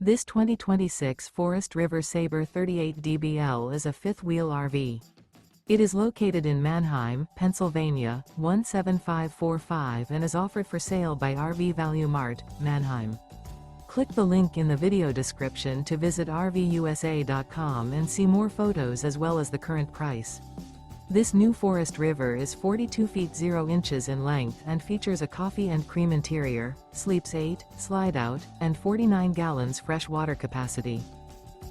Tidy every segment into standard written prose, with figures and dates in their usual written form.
This 2026 Forest River Sabre 38 DBL is a fifth-wheel RV. It is located in Manheim, Pennsylvania, 17545 and is offered for sale by RV Value Mart, Manheim. Click the link in the video description to visit RVUSA.com and see more photos as well as the current price. This new Forest River is 42 feet 0 inches in length and features a coffee and cream interior, sleeps 8, slide-out, and 49 gallons fresh water capacity.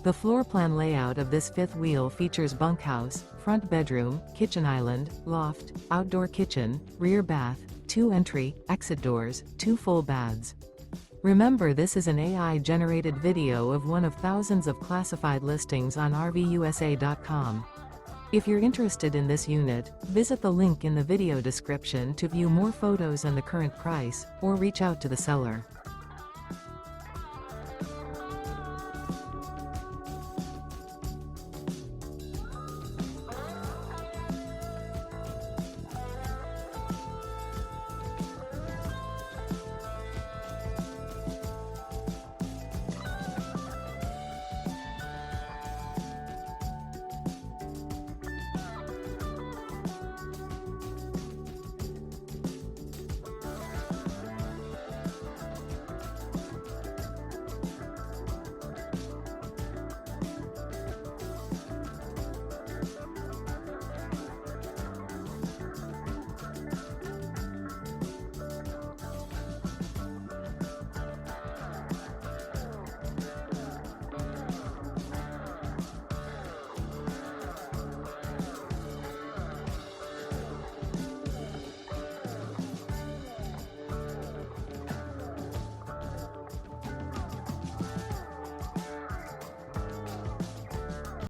The floor plan layout of this fifth wheel features bunkhouse, front bedroom, kitchen island, loft, outdoor kitchen, rear bath, 2 entry, exit doors, 2 full baths. Remember, this is an AI-generated video of one of thousands of classified listings on RVUSA.com. If you're interested in this unit, visit the link in the video description to view more photos and the current price, or reach out to the seller.